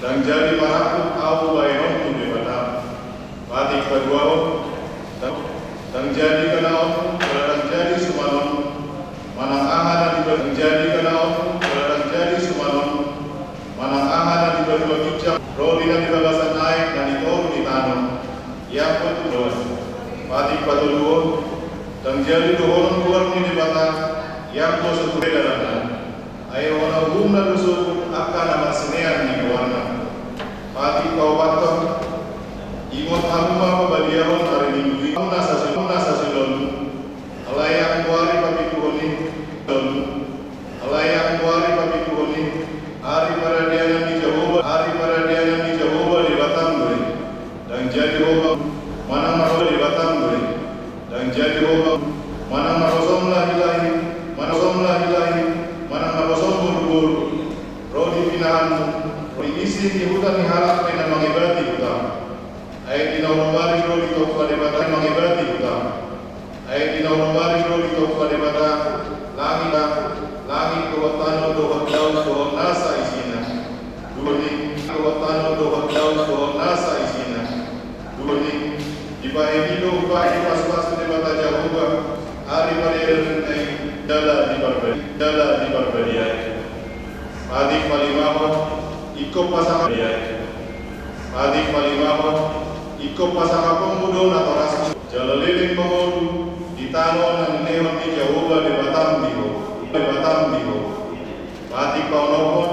dan jadi paraku au bayon di batam pati kedua dan jadi kenal dan jadi sumanon manang ahana di dan jadi kenal dan jadi sumanon manang ahana di berdua kicap rodina di balasan naik dan ditoru di tanah yang betul pati kedua dan jadi dohon keluar di batam yang dosa tu dalam ayo wana gumna dusu akan nama senean di warna pati kau batok imot hamma babadiaron hari minggu nasa silon alayak kuari papi kuhoni alayak kuari papi kuhoni hari paradiana di Jehovah di Batam beri dan jadi Jehovah mana maroh di Batam beri dan jadi Jehovah mana marosomlah ilahi mana marosom buru rodi pinahanmu isi di hutan ni harap kena mengibadati kita. Ayat di nawabari bro di toko debata mengibadati kita. Ayat di nawabari bro di toko debata langit kewatano dohot daun dohot nasa isina. Duni kewatano dohot daun dohot nasa isina. Duni di bahidido upai pas-pas debata Jehovah hari pada dala di barbadiai. Adik palimahon ikut pasangan dia. Adik palimahon ikut pasangan pemuda atau rasul. Jalaliling pemuda di tanah yang neon di Jehovah di Batam diho. Adik paunohon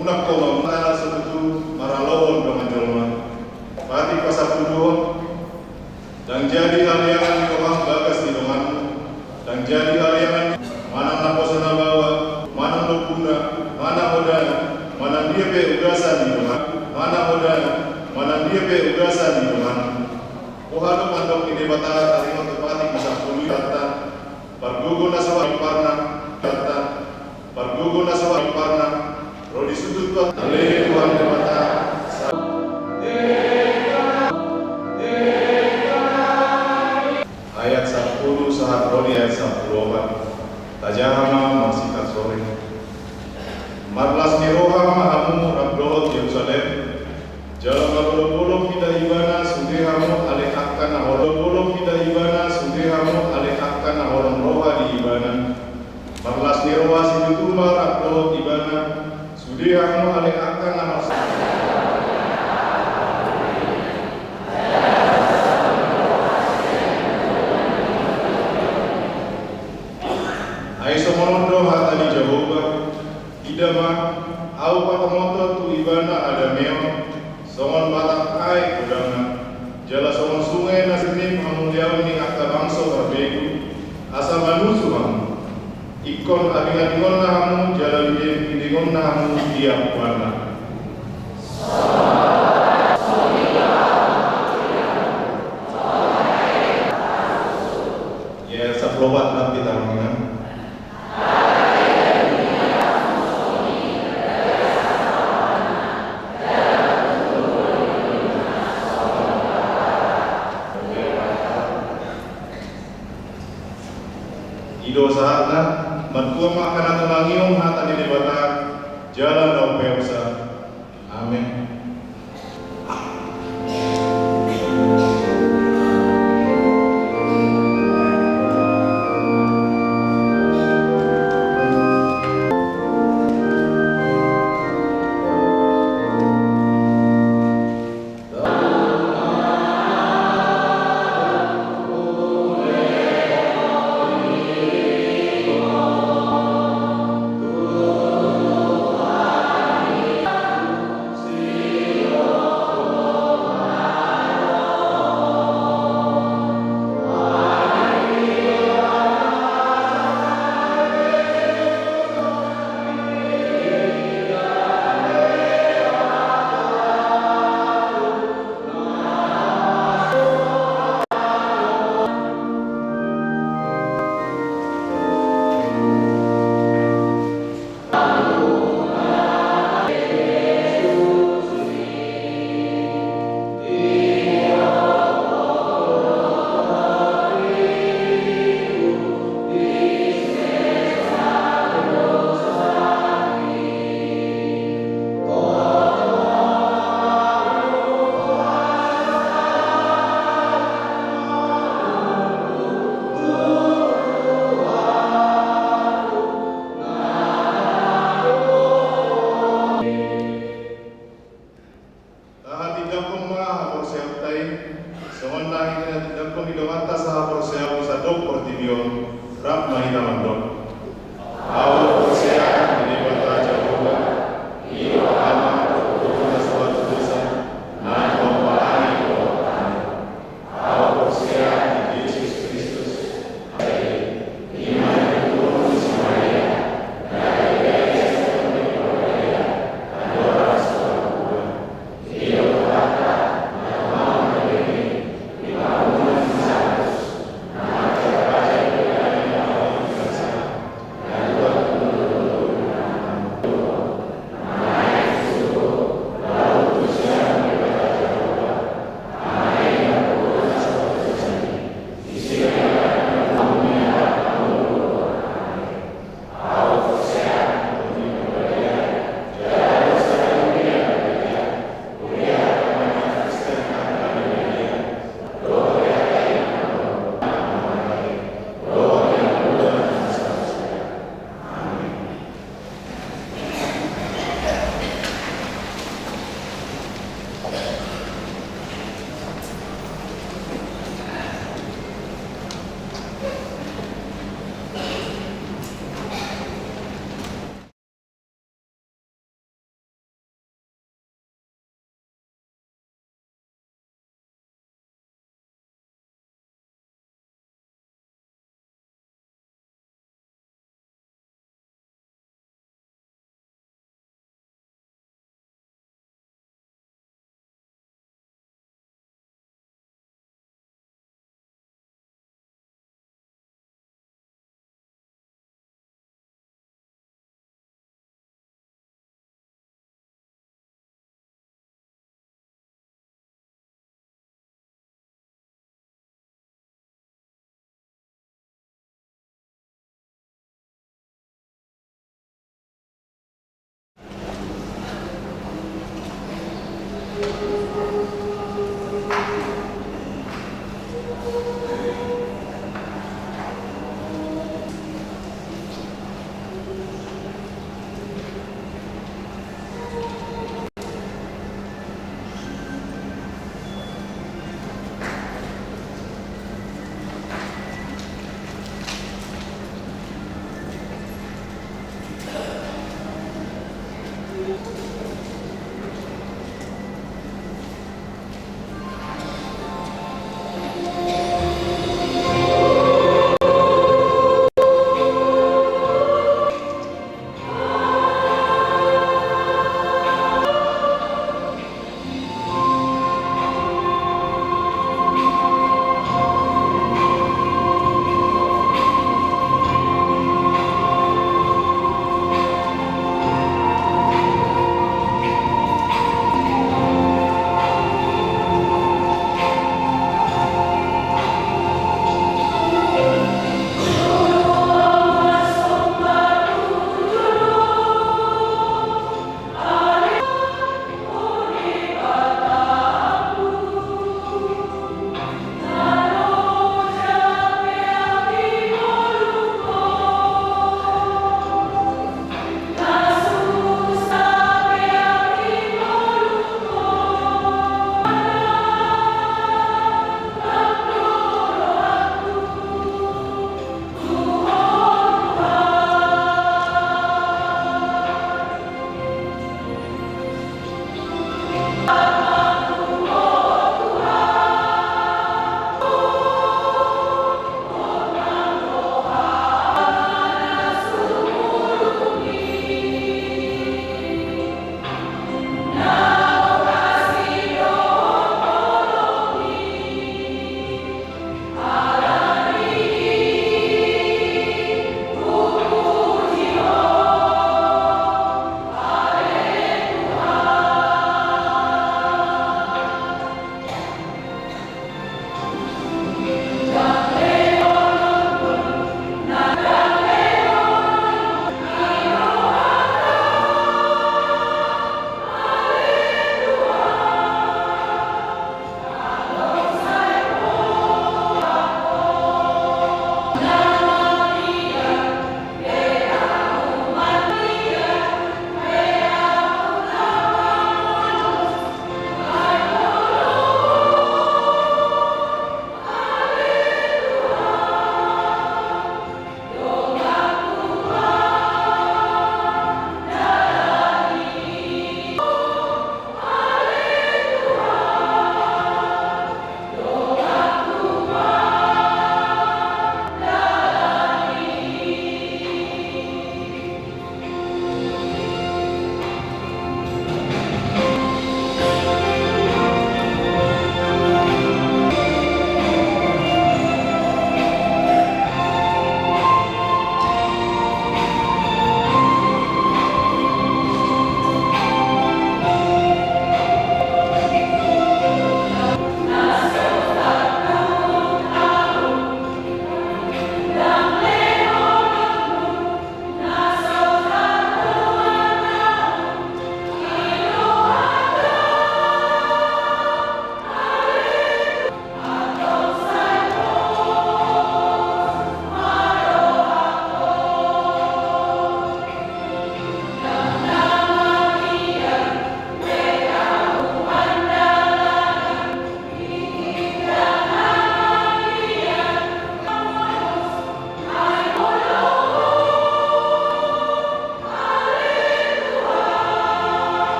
unak kau mengenal sebetul maralon dengan jolma. Adik pasapuduhon dan jadi aliangan di rumah bagas di rumahmu dan jadi aliangan mana naposana bawa mana nopuna mana hodana mana dia be ugasan di rumah mana dia be ugasan di rumah pohalo mandok ini batara tarima tepati bisa puluh kata pargugo naswa parna rodi sudut kota ale Tuhan debata ayat 10 saat rodi ayat 10 tajahama masikat sore marlas ni roha mahamu rabdohot Yerusalem jalan bolong kita ibana sudihamu alehakkan naholong bolong kita ibana sudihamu alehakkan naholong roha di ibana marlas ni roha sidutuma rabdohot ibana sudihamu alehakkan naholong Aisomondo hata di Jehovah idama au patamoto tu ibana ada meo songon batak ai kudanga jala songon sungai nasibim hamuliau ni akta bangso berbegu asa manusu hamu ikon abingan na hamu jala lidingon na hamu dia kuana ya saplobat nanti tamangan Ido saatna mertua makanan tulangium hata di debata jalan dau peusa. Amin.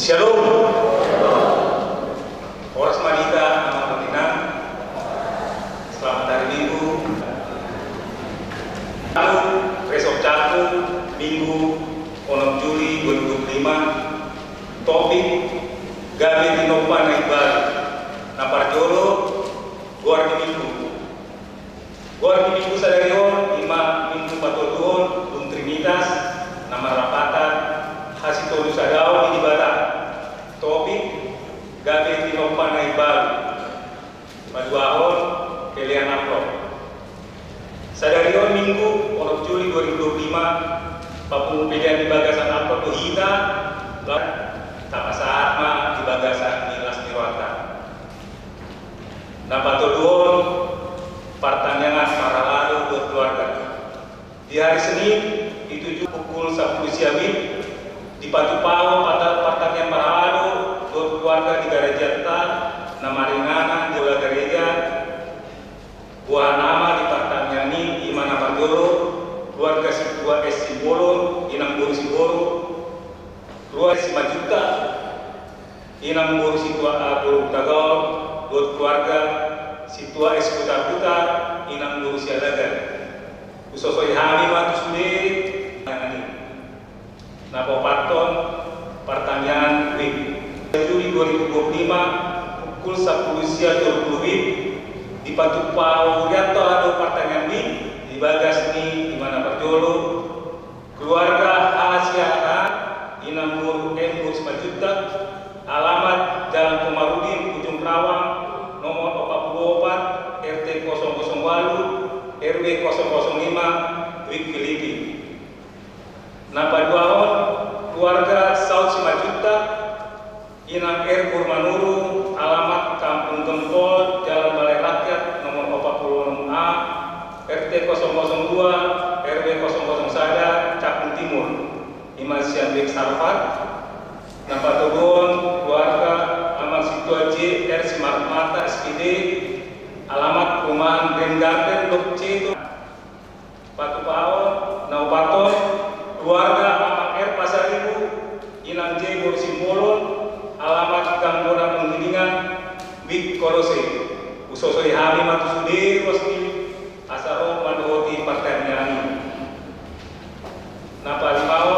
Shalom. Horas Madita, Amat Pembinaan. Selamat hari Minggu. Besok Cakung, Minggu 6 Juli 2025. Topik Gabe Tinopan Ibar Naparjolo Gor di Minggu. Gor di Minggu sadarion 5 Minggu Patutuon Bung Trinitas nama rapatan Hasito Sadao di Barat. Topik Gabe Tinopan Ibar Maduahon pilihan amplop. Sadarion Minggu 6 Juli 2025 Papung pilihan di bagasan amplop hita tak sama di bagasan Milas Nirwata. Napatuduon pertanyaan para lalu buat keluarga. Di hari Senin dituju pukul 10 siang di Patupao pada pertanyaan para lalu buat keluarga di Garajata nama ringana di Bola Gereja buah nama di pertanyaan ini Imana Parjolo keluarga Situa S. Simbolon Inang Boru Simboro keluarga Simajuta Inang Boru Situa A. Boru Tagaol buat keluarga Situa S. Putar-Putar Inang Boru Sialagan Usosoi Hami Matu Sude Napo Parton pertanyaan WIB Juli 2025 pukul 10 siang 20 WIB di Patupao Urianto ada pertanyaan WIB di Bagas ini di mana Parjolo keluarga Asiana Inang Boru M. Boru Simajuta alamat Jalan Komarudin Ujung Kerawang nomor 44 RT 008 RW 005 Wik Filipi. Napa Duahon keluarga Saud Simajuta Inang R. Purmanuru alamat Kampung Gempol Jalan Balai Rakyat nomor 46A RT 002 RW 001 Cakung Timur Imasian Bek Sarfat. Napa Tobon keluarga Amal Situa J. R. Simarmata SPD alamat Perumahan Grand Garden Blok C Patupao Naupaton keluarga Amak R. Pasar Ibu Inang J. Boru Simbolon alamat Ganggoran Penggilingan Wik Kolose Usosoi Hami Matu Sude Rosni Asaro Maduhoti Partainya Napa Limao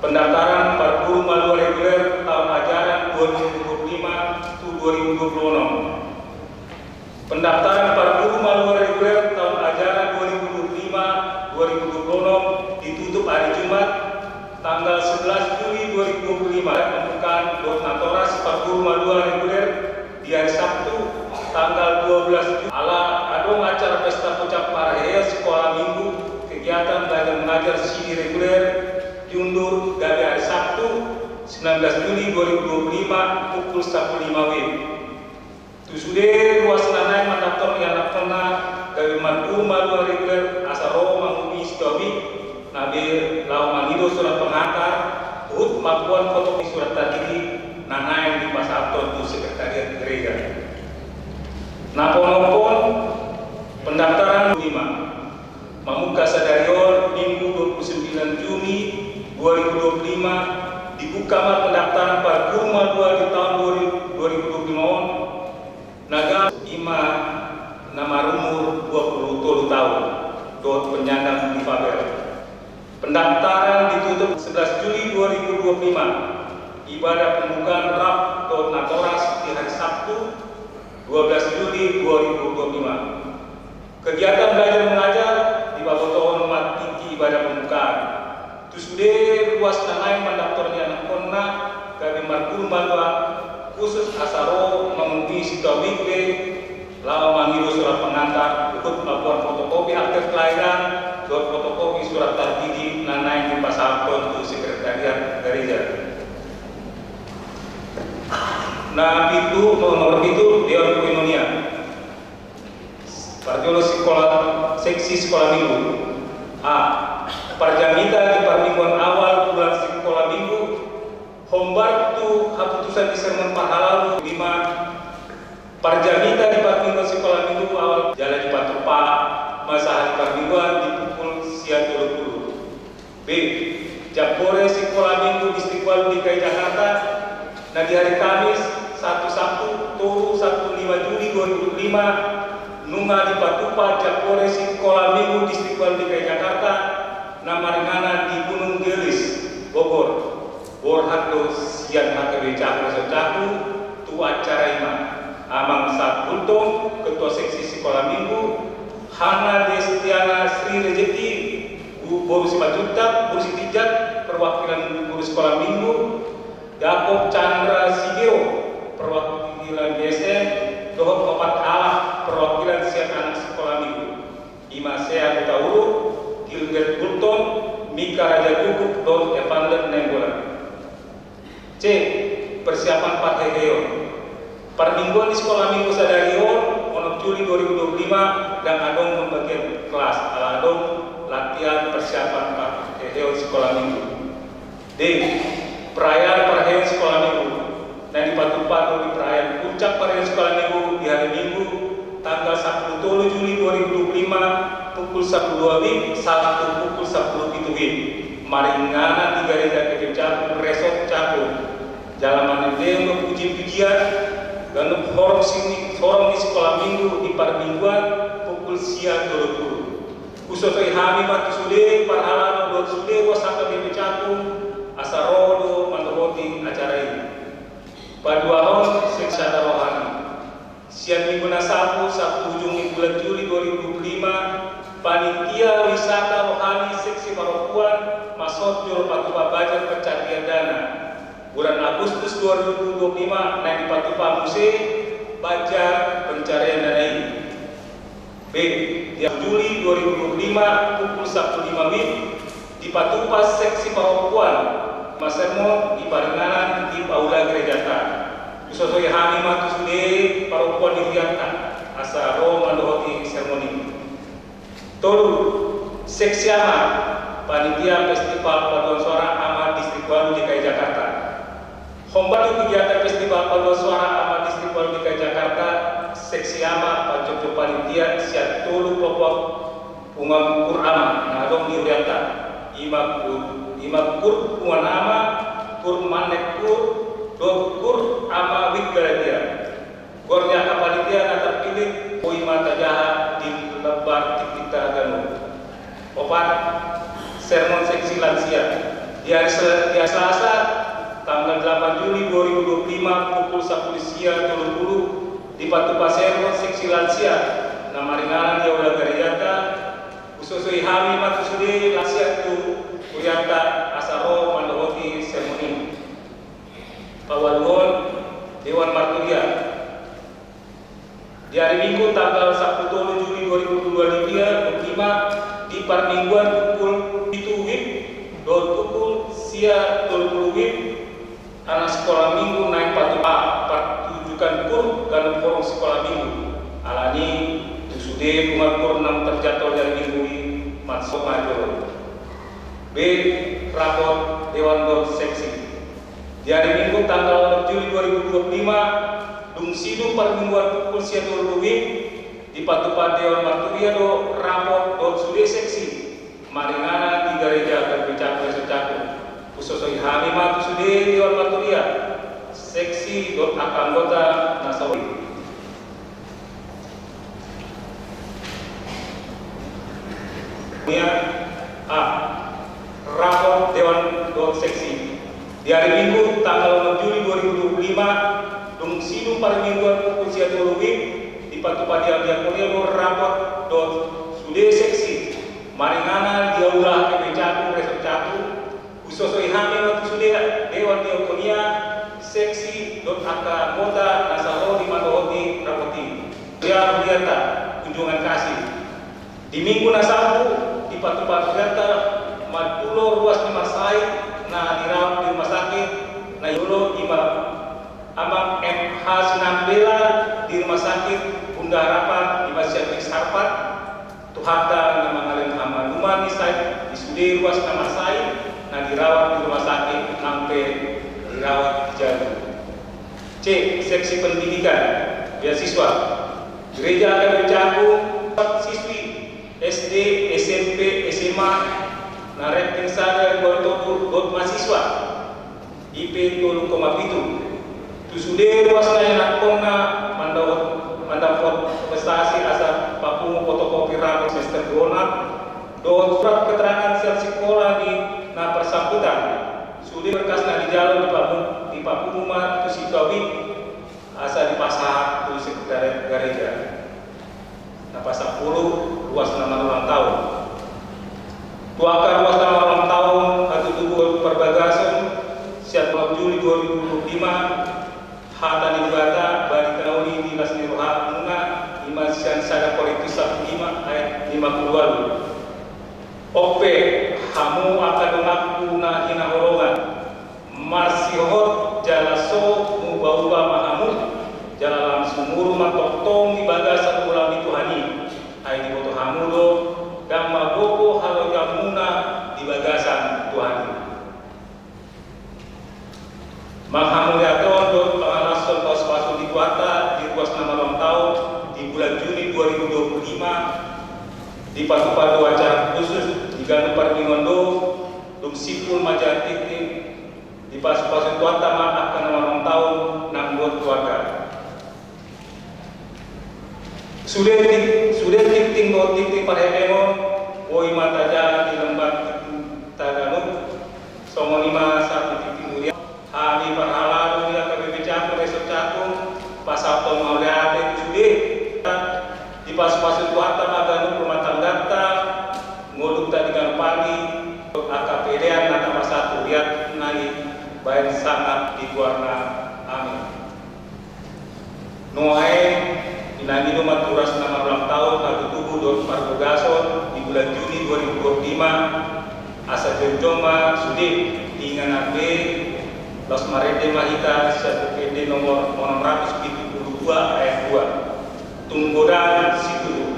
pendaftaran para guru manual reguler tahun ajaran 2025-2026. Pendaftaran para guru manual reguler tahun ajaran 2025-2026 ditutup hari Jumat tanggal 11 Juli 2025 dan pembukaan Natoras para guru manual reguler di hari Sabtu tanggal 12 Juli. Ala adong acara pesta pucak parahel sekolah minggu kegiatan belajar mengajar sisi reguler diundur dari hari Sabtu 19 Juli 2025 pukul 1.05 WIB. Tusude ruas nanai mandaktor yang nakona dari mandu malu reguler asaro mangumi stowi nabi lau mangido surat pengantar ut mapuan foto surat tadi nanai di pasapto tu sekretariat gereja. Napon-napon pendaftaran 5 Mamuka Sadarion Minggu 29 Juni 2025 dibuka pendaftaran para guru madua di tahun 2025 naga ima nama umur 20 tahun dot penyandang difabel. Pendaftaran ditutup 11 Juli 2025 ibadah pembukaan RAP dot Natoras di hari Sabtu 12 Juli 2025 kegiatan belajar mengajar di Babotoon Matiki ibadah pembukaan Tusude ruas nanai mandaktornya nakonna kami margul madwa khusus asaro mengundi situawikle lawa mangiru surat pengantar ikut melakukan fotokopi akte kelahiran dot fotokopi surat tardidi nanai di pasapon tu sekretariat gereja. Nah itu nomor itu Dewan Koinonia Parjolo sekolah seksi sekolah minggu A. Parjamita di permingguan awal bulan sekolah minggu Hombar tu keputusan di sermon pahala 5 Parjamita di permingguan sekolah minggu awal jalan di Patupa masa hari permingguan di pukul siang 20. B. Jabore sekolah minggu di Istiqlal DKI Jakarta Nah di hari Kamis 1 Sabtu turu 15 Juli 2025 nunga di Patupa Jakore Sekolah Minggu Distrik Baru DKI Jakarta namaringana di Gunung Gelis Bogor Borhado Sian HKB Cakro Secaku tu acara ima Amang Sabultong Ketua Seksi Sekolah Minggu Hana Destiana Sri Rejeki Guru Simajuta Guru Sitijat perwakilan Guru Sekolah Minggu Yakob Chandra Sigeo perwakilan BSN Dohot Opat Allah perwakilan Siap Anak Sekolah Minggu Ima Sea Butauru Gilbert Bulton Mika Raja Gugup Don Evander Nenggolan. C. Persiapan Parhedeon Permingguan di Sekolah Minggu Sadarion Onok Juli 2025 dan adong membagian kelas ala adong latihan persiapan Parhedeon Sekolah Minggu. D. Perayaan Parhedeon Sekolah Minggu dan di Patupa di perayaan puncak Parhedeon Sekolah Minggu di hari Minggu tanggal 10 Juli 2025 pukul 12 WIB sampai pukul 10 WIB Maringana di Gereja KPP Cakung Resort Cakung Jalaman Ede untuk puji-pujian dan horong di Sekolah Minggu di Parmingguan pukul siang 20 Kusotoi Hami Matu Sude Parhalano Dot Sude Wasaka KPP Cakung Asarodo Mandohoti acara ini Paduahon Seksada Rohani Siang Minggu Nasapu Sabtu ujung bulan Juli 2025 Panitia Wisata Rohani Seksi Parokuan Masot Jol Patupa Bajar Pencarian Dana bulan Agustus 2025 naik di Patupa Muse Bajar Pencarian Dana ini. B. Di Juli 2025 pukul 1.05 WIB di Patupa Seksi Parokuan Masermo di Paringanan di Aula Gerejata Usosoi Hami Matu Sude Parokuan di Rianta Asaro Mandohoti Sermoni. Tolu Seksi Ama Panitia Festival Paduan Suara Ama Distrik Baru DKI Jakarta. Hombatu kegiatan Festival Paduan Suara Ama Distrik Baru DKI Jakarta Seksi Ama Pacoco Panitia Siat Tolu Popok Ungam Kur Ama Nadong di Urianta Ima Kur Ungan Ama Kur Manek Kur Dok Kur Ama Wigaladia Gornya Kapanitia Nata Pilih Poima Tajaha di Lebar Tikita Ganu. Opat sermon seksi lansia di hari Selasa tanggal 8 Juli 2025 pukul 10 siang 20 di Patupa sermon seksi lansia namaringanan di Aula Gerejata Usosoi Hami Matu Sude lansia tu Urianta Asaro Mandohoti sermoni. Pawaluhon Dewan Marturia di hari Minggu tanggal 10 Juli 2025 di Parmingguan pukul 7 WIB dan pukul siang 20 WIB anak sekolah minggu naik Patupa pertunjukan kur dan forum sekolah minggu alani tusude bunga kur 6 terjatuh dari minggu masuk maju. B. Rapor Dewan Dot Seksi di hari Minggu tanggal 6 Juli 2025 Dungsidu Permingguan pukul siang 20 WIB di Patupa Dewan Marturia do Rapor Dot Sude Seksi Maringana di Gereja KPP Cakung Secakung Usosoi Hami Matu Sude Dewan Marturia Seksi Dot Anggota Nasawi. A. Rapor Dewan Dot Seksi di hari Minggu tanggal 6 Juli 2025 Dungsidu Parmingguan pukul siang 20 WIB di Patupa Diakonia Rapor Dot Sude Seksi Maringana di Aula KPP Cakung Resort Cakung Usosoi Hami Matu Sude Dewan Diakonia Seksi Dot Anggota Nasaro di Mandohoti Rapoti Dia Rudianta kunjungan kasih di Minggu Nasabu di Patupa Rudianta Madulo ruas di Masai nah dirawat di rumah sakit nah yulo ima Amang MH Sinambela di rumah sakit Bunda Harapan di Masjid Harpat Tuhata nama ngalen hama Numan di studi ruas nama Masai nah dirawat di rumah sakit sampai dirawat di Jawa. C. Seksi pendidikan beasiswa Gereja KPP Cakung siswi SD, SMP, SMA Narek Tingsada Gortobur Dot mahasiswa IP 0,7 Sudah luas na kona mandapot prestasi asa papungu fotokopi rapor semester donat do surat keterangan siap sekolah di na persangkutan sudah berkas na di jalan di papungu mah tu sikawi asa di pasar tu sekretariat gereja na pasar 10 luas nama ulang tahun tuaka luas nama ulang tahun atau tubuh perbagasan siap Juli 2025 hata dibata bari kauli di Lasni Roha Munga imasian sada Korintus 1:5 ayat 52. Ope hamu akan mengaku na hina horongan masihot jalaso mubauba mahamu jalalam sumuru matotong ibagasan ulang dituhani ay di boto hamudo dan magogo halo jamuna dibagasan Tuhani. Mahamuliaton dot pengalasan pas-pasu di kuata di ruas nama ulang tahun di bulan Juni 2025 di padu-padu acara khusus di Ganu Parmingondo dum sipul Majatitik di pas-pasu kuata akan nama ulang tahun nang buat keluarga sudah tikting parhepeno woi mataja di lembar Tagalog songonima satu titik mulia Ami parhala dunia KBP Campur Resort Cakung pasal pengoliade sudah di pas-pas itu harta maganu rumah tangga nguluk tadi dengan pagi AKPD nata pasal lihat nari baik sangat di warna amin noe inagi nomor turas nama ulang tahun kadu tubuh dot parbogason di bulan Juni 2025 asa jonjoma sudah dengan AB Los Marede Mahita CPD nomor 672 ayat 2 Tunggodan Situ.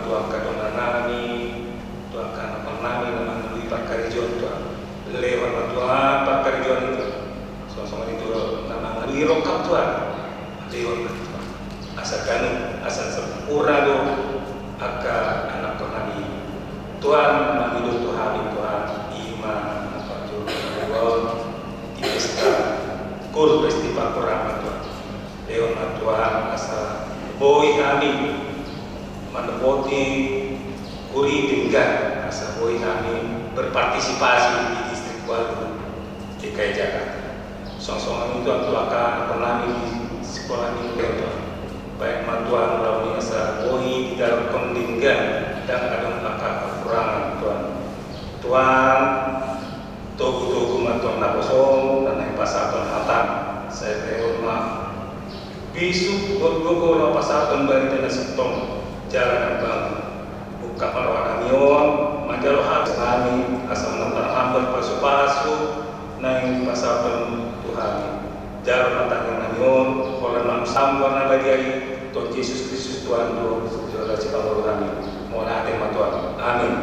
Tuhan kadonanami Tuhan kana panami lemah nului parkarijon sempurna do aka anak kami Tuhan menghidup Tuhan iman mengpajul Tuhan pesta kul festival kurang Tuhan Leon Tuhan asa boy kami menepoti kuri tinggal asa boy kami berpartisipasi di distrik Walu DKI Jakarta. Song-songan itu atuakan kami di sekolah ini baik mantuan melalui asa boy di dalam kondinggan dan ada angka kekurangan Tuhan togu mantuan nakosong dan yang pasatan hatang saya terima bisu gogo pasatan bari dan setong jalan bang buka marwana mion majalo harus kami asal menonton hampir pasu-pasu nang pasatan Tuhan jalan matang mion oleh nam sambar na bagi Tuhan Yesus Kristus Tuhan do segala cipta kami mohon hati Tuhan amin.